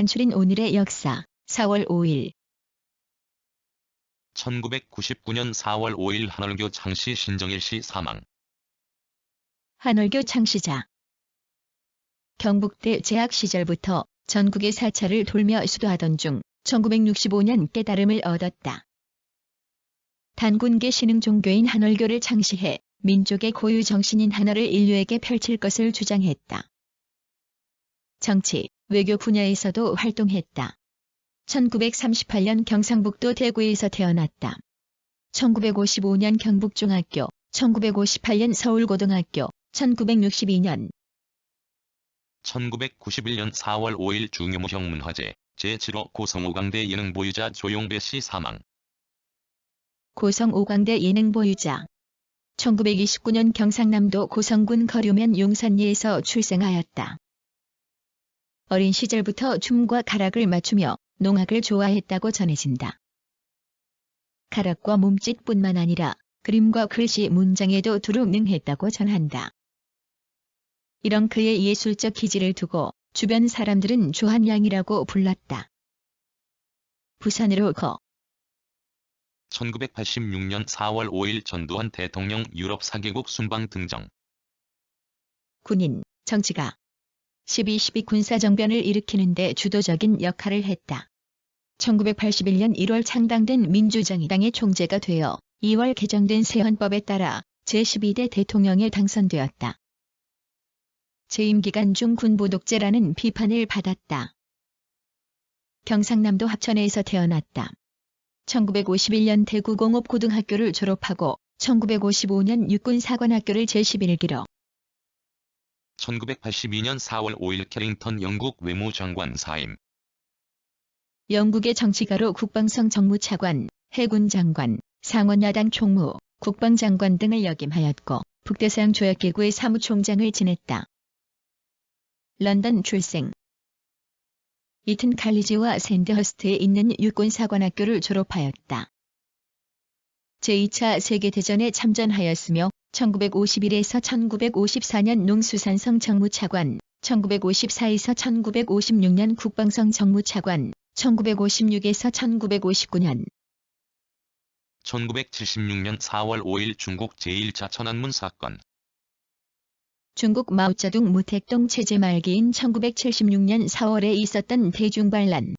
간추린 오늘의 역사. 4월 5일 1999년 4월 5일 한월교 창씨 신정일씨 사망. 한월교 창시자. 경북대 재학 시절부터 전국의 사찰을 돌며 수도하던 중 1965년 깨달음을 얻었다. 단군계 신흥 종교인 한월교를 창시해 민족의 고유 정신인 한월을 인류에게 펼칠 것을 주장했다. 정치, 외교 분야에서도 활동했다. 1938년 경상북도 대구에서 태어났다. 1955년 경북중학교, 1958년 서울고등학교, 1962년 1991년 4월 5일 중효모 형문화재, 제7호 고성 5강대 예능 보유자 조용배씨 사망. 고성 5강대 예능 보유자. 1929년 경상남도 고성군 거류면 용산리에서 출생하였다. 어린 시절부터 춤과 가락을 맞추며 농악을 좋아했다고 전해진다. 가락과 몸짓뿐만 아니라 그림과 글씨 문장에도 두루 능했다고 전한다. 이런 그의 예술적 기질을 두고 주변 사람들은 조한양이라고 불렀다. 부산으로 거. 1986년 4월 5일 전두환 대통령 유럽 4개국 순방 등정. 군인, 정치가 12.12 군사정변을 일으키는 데 주도적인 역할을 했다. 1981년 1월 창당된 민주정의당의 총재가 되어 2월 개정된 새 헌법에 따라 제12대 대통령에 당선되었다. 재임 기간 중 군부 독재라는 비판을 받았다. 경상남도 합천에서 태어났다. 1951년 대구공업고등학교를 졸업하고 1955년 육군사관학교를 제11기로 1982년 4월 5일 캐링턴 영국 외무장관 사임. 영국의 정치가로 국방성 정무차관, 해군장관, 상원야당 총무, 국방장관 등을 역임하였고 북대서양 조약기구의 사무총장을 지냈다. 런던 출생. 이튼 칼리지와 샌드허스트에 있는 육군사관학교를 졸업하였다. 제2차 세계대전에 참전하였으며 1951에서 1954년 농수산성 정무차관, 1954에서 1956년 국방성 정무차관, 1956에서 1959년 1976년 4월 5일 중국 제1차 천안문 사건. 중국 마오쩌둥 무택동 체제 말기인 1976년 4월에 있었던 대중반란.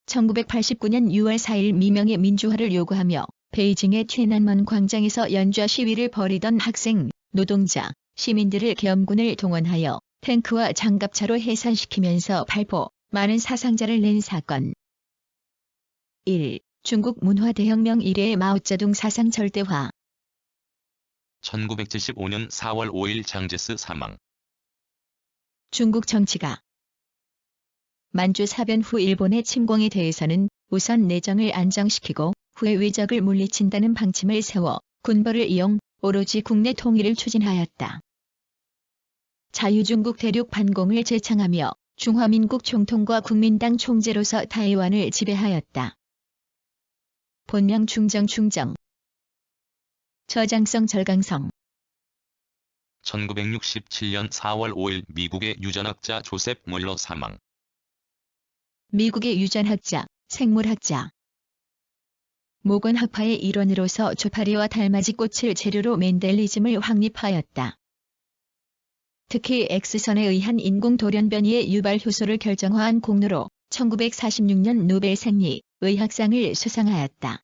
1989년 6월 4일 미명의 민주화를 요구하며 베이징의 티안안먼 광장에서 연좌 시위를 벌이던 학생, 노동자, 시민들을 계엄군을 동원하여 탱크와 장갑차로 해산시키면서 발포, 많은 사상자를 낸 사건. 1. 중국 문화대혁명 이래의 마오쩌둥 사상 절대화. 1975년 4월 5일 장제스 사망. 중국 정치가. 만주 사변 후 일본의 침공에 대해서는 우선 내정을 안정시키고 후에 외적을 물리친다는 방침을 세워 군벌을 이용 오로지 국내 통일을 추진하였다. 자유중국 대륙 반공을 제창하며 중화민국 총통과 국민당 총재로서 타이완을 지배하였다. 본명 충정. 저장성 절강성. 1967년 4월 5일 미국의 유전학자 조셉 몰러 사망. 미국의 유전학자, 생물학자. 모건학파의 일원으로서 조파리와 달맞이 꽃을 재료로 멘델리즘을 확립하였다. 특히 X선에 의한 인공돌연변이의 유발 효소를 결정화한 공로로 1946년 노벨 생리, 의학상을 수상하였다.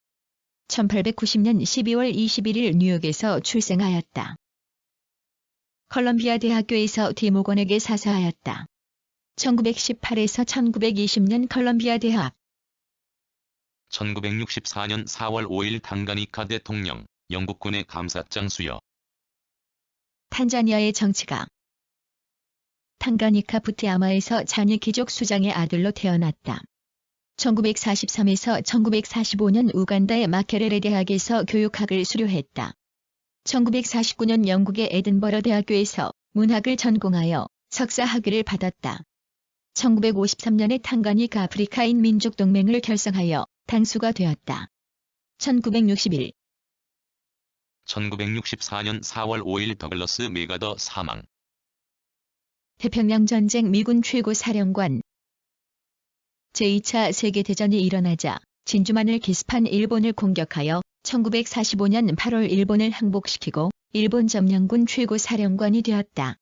1890년 12월 21일 뉴욕에서 출생하였다. 컬럼비아 대학교에서 디모건에게 사사하였다. 1918에서 1920년 컬럼비아 대학. 1964년 4월 5일 당가니카 대통령, 영국군의 감사장 수여. 탄자니아의 정치가. 탕가니카 부티아마에서 자니 귀족 수장의 아들로 태어났다. 1943에서 1945년 우간다의 마케레레 대학에서 교육학을 수료했다. 1949년 영국의 에든버러 대학교에서 문학을 전공하여 석사 학위를 받았다. 1953년에 탕가니카 아프리카인 민족동맹을 결성하여 당수가 되었다. 1961 1964년 4월 5일 더글러스 메가더 사망. 태평양 전쟁 미군 최고 사령관. 제2차 세계대전이 일어나자 진주만을 기습한 일본을 공격하여 1945년 8월 일본을 항복시키고 일본 점령군 최고사령관이 되었다.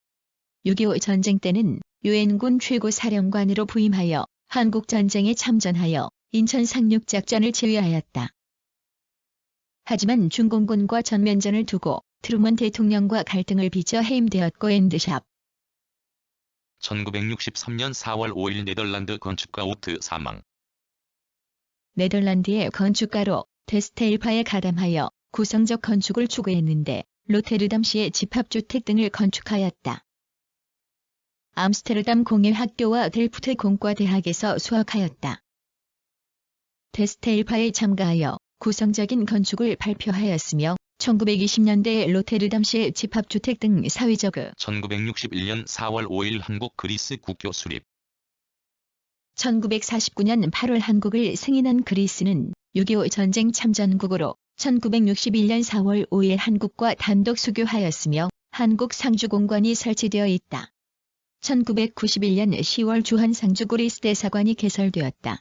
6.25 전쟁 때는 유엔군 최고사령관으로 부임하여 한국전쟁에 참전하여 인천 상륙작전을 지휘하였다. 하지만 중공군과 전면전을 두고 트루먼 대통령과 갈등을 빚어 해임되었고 엔드샵. 1963년 4월 5일 네덜란드 건축가 오트 사망. 네덜란드의 건축가로 데스테일파에 가담하여 구성적 건축을 추구했는데 로테르담시의 집합주택 등을 건축하였다. 암스테르담 공예학교와 델프트 공과대학에서 수학하였다. 데스테일파에 참가하여 구성적인 건축을 발표하였으며 1920년대에 로테르담시의 집합주택 등 사회적 1961년 4월 5일 한국 그리스 국교 수립. 1949년 8월 한국을 승인한 그리스는 6.25 전쟁 참전국으로 1961년 4월 5일 한국과 단독 수교하였으며 한국 상주공관이 설치되어 있다. 1991년 10월 주한 상주 그리스 대사관이 개설되었다.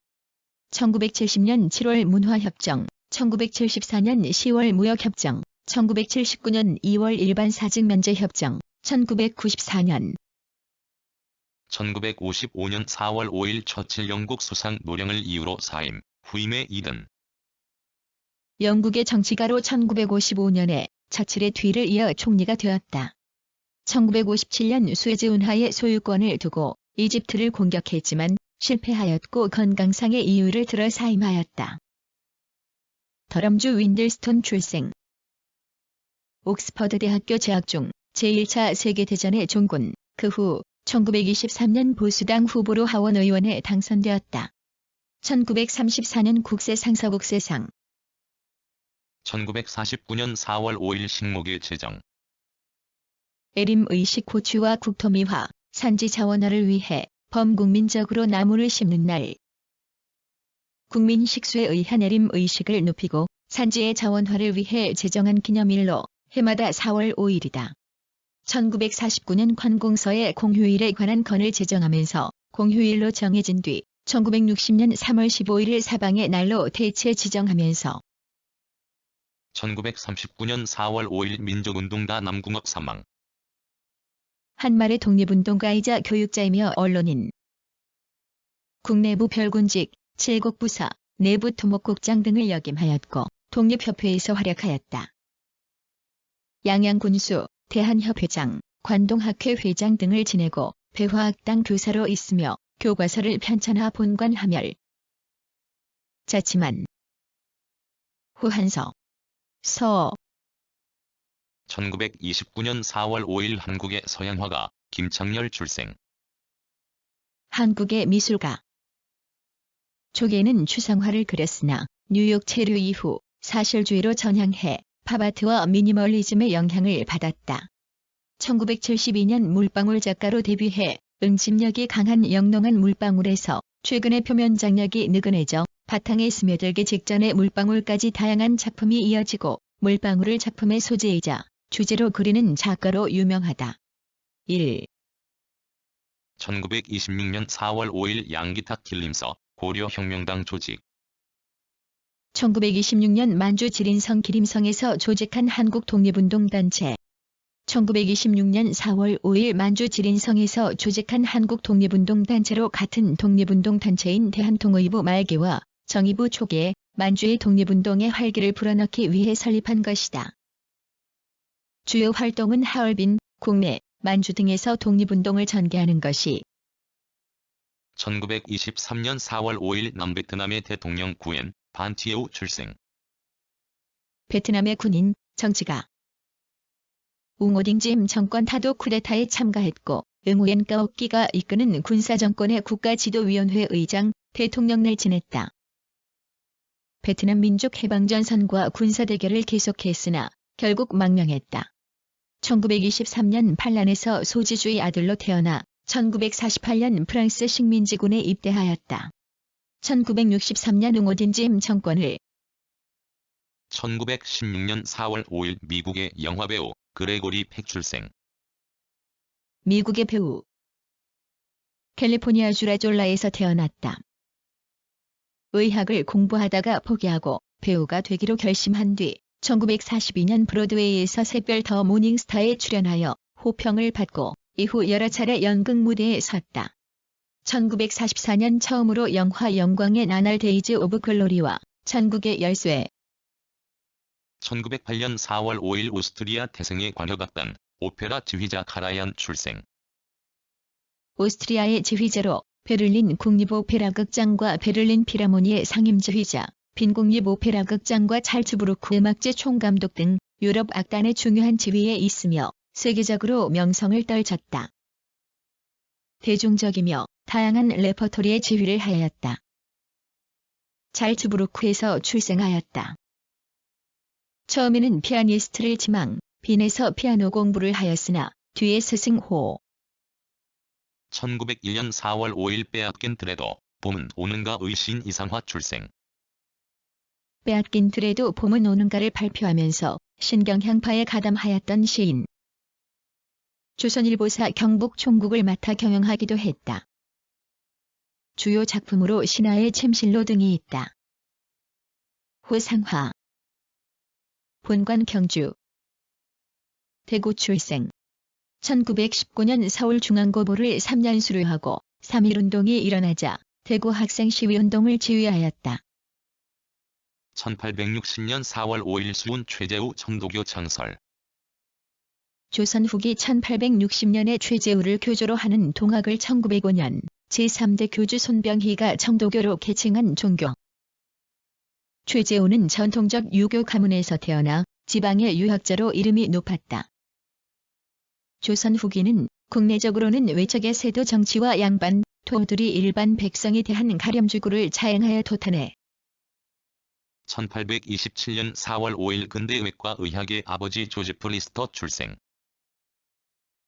1970년 7월 문화협정, 1974년 10월 무역협정, 1979년 2월 일반 사직면제협정, 1994년 1955년 4월 5일 처칠 영국 수상 노령을 이유로 사임, 후임에 이든. 영국의 정치가로 1955년에 처칠의 뒤를 이어 총리가 되었다. 1957년 수에즈 운하의 소유권을 두고 이집트를 공격했지만 실패하였고 건강상의 이유를 들어 사임하였다. 더럼주 윈들스톤 출생. 옥스퍼드 대학교 재학 중 제1차 세계대전의 종군, 그 후 1923년 보수당 후보로 하원 의원에 당선되었다. 1934년 국세상서국세상. 1949년 4월 5일 식목일 제정. 에림 의식 고취와 국토미화, 산지 자원화를 위해 범국민적으로 나무를 심는 날. 국민 식수에 의한 에림 의식을 높이고 산지의 자원화를 위해 제정한 기념일로 해마다 4월 5일이다. 1949년 관공서에 공휴일에 관한 건을 제정하면서 공휴일로 정해진 뒤 1960년 3월 15일을 사방의 날로 대체 지정하면서 1939년 4월 5일 민족운동가 남궁옥 사망. 한말의 독립운동가이자 교육자이며 언론인. 국내부 별군직, 칠곡부사, 내부 토목국장 등을 역임하였고 독립협회에서 활약하였다. 양양군수, 대한협회장, 관동학회 회장 등을 지내고 배화학당 교사로 있으며 교과서를 편찬하 본관하멸. 자치만. 후한서. 서. 1929년 4월 5일 한국의 서양화가 김창렬 출생. 한국의 미술가. 초기에는 추상화를 그렸으나 뉴욕 체류 이후 사실주의로 전향해 팝아트와 미니멀리즘의 영향을 받았다. 1972년 물방울 작가로 데뷔해 응집력이 강한 영롱한 물방울에서 최근에 표면 장력이 느슨해져 바탕에 스며들기 직전의 물방울까지 다양한 작품이 이어지고 물방울을 작품의 소재이자 주제로 그리는 작가로 유명하다. 1. 1926년 4월 5일 양기탁 길림서, 고려혁명당 조직. 1926년 만주 지린성 기림성에서 조직한 한국 독립운동단체. 1926년 4월 5일 만주 지린성에서 조직한 한국 독립운동단체로 같은 독립운동단체인 대한통의부 말기와 정의부 초기에 만주의 독립운동의 활기를 불어넣기 위해 설립한 것이다. 주요 활동은 하얼빈, 국내, 만주 등에서 독립운동을 전개하는 것이 1923년 4월 5일 남베트남의 대통령 구엔 반티에우 출생. 베트남의 군인, 정치가. 웅오딩짐 정권 타도 쿠데타에 참가했고 응우엔 까오끼가 이끄는 군사정권의 국가지도위원회 의장, 대통령을 지냈다. 베트남 민족해방전선과 군사대결을 계속했으나 결국 망명했다. 1923년 반란에서 소지주의 아들로 태어나 1948년 프랑스 식민지군에 입대하였다. 1963년 웅오딘짐 정권을 1916년 4월 5일 미국의 영화배우 그레고리 팩 출생. 미국의 배우. 캘리포니아 주라졸라에서 태어났다. 의학을 공부하다가 포기하고 배우가 되기로 결심한 뒤 1942년 브로드웨이에서 샛별 더 모닝스타에 출연하여 호평을 받고 이후 여러 차례 연극 무대에 섰다. 1944년 처음으로 영화 영광의 나날 데이즈 오브 글로리와 천국의 열쇠, 1908년 4월 5일 오스트리아 태생의 관여악단 오페라 지휘자 카라얀 출생. 오스트리아의 지휘자로 베를린 국립오페라극장과 베를린 필하모니의 상임지휘자, 빈 국립오페라극장과 찰츠부르크 음악제 총감독 등 유럽 악단의 중요한 지휘에 있으며 세계적으로 명성을 떨쳤다. 대중적이며 다양한 레퍼토리의 지휘를 하였다. 찰츠부르크에서 출생하였다. 처음에는 피아니스트를 지망, 빈에서 피아노 공부를 하였으나 뒤에 스승호, 1901년 4월 5일 빼앗긴 드레도 봄은 오는가 의시인 이상화 출생. 빼앗긴 드레도 봄은 오는가를 발표하면서 신경향파에 가담하였던 시인. 조선일보사 경북 총국을 맡아 경영하기도 했다. 주요 작품으로 신화의 침실로 등이 있다. 호상화, 본관 경주, 대구 출생. 1919년 서울중앙고보를 3년 수료하고 3.1운동이 일어나자 대구 학생시위운동을 지휘하였다. 1860년 4월 5일 수훈 최재우 청도교 창설. 조선 후기 1860년에 최재우를 교조로 하는 동학을 1905년 제3대 교주 손병희가 청도교로 개칭한 종교. 최재우는 전통적 유교 가문에서 태어나 지방의 유학자로 이름이 높았다. 조선 후기는 국내적으로는 외적의 세도 정치와 양반, 토들이 일반 백성에 대한 가렴주구를 자행하여 도탄해 1827년 4월 5일 근대의학과 의학의 아버지 조지프 리스터 출생.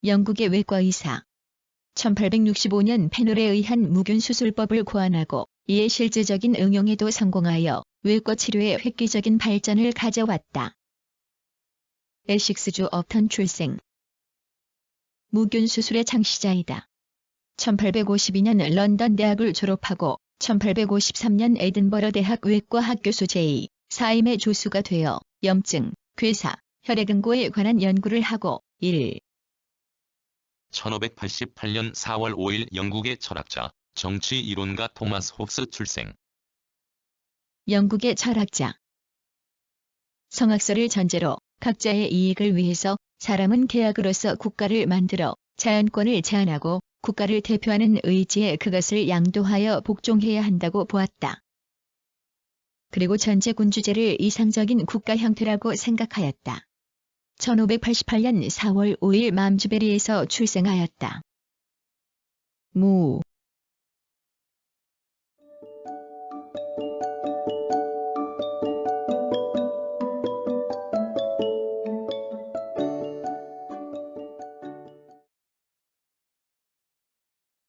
영국의 외과의사. 1865년 페놀에 의한 무균 수술법을 고안하고 이에 실제적인 응용에도 성공하여 외과 치료의 획기적인 발전을 가져왔다. 에식스주 업턴 출생. 무균 수술의 창시자이다. 1852년 런던 대학을 졸업하고 1853년 에든버러 대학 외과학 교수 제2사임의 조수가 되어 염증, 괴사, 혈액응고에 관한 연구를 하고 1588년 4월 5일 영국의 철학자, 정치 이론가 토마스 홉스 출생. 영국의 철학자. 성악설을 전제로 각자의 이익을 위해서 사람은 계약으로서 국가를 만들어 자연권을 제한하고 국가를 대표하는 의지에 그것을 양도하여 복종해야 한다고 보았다. 그리고 전제군주제를 이상적인 국가 형태라고 생각하였다. 1588년 4월 5일 맘주베리에서 출생하였다. 무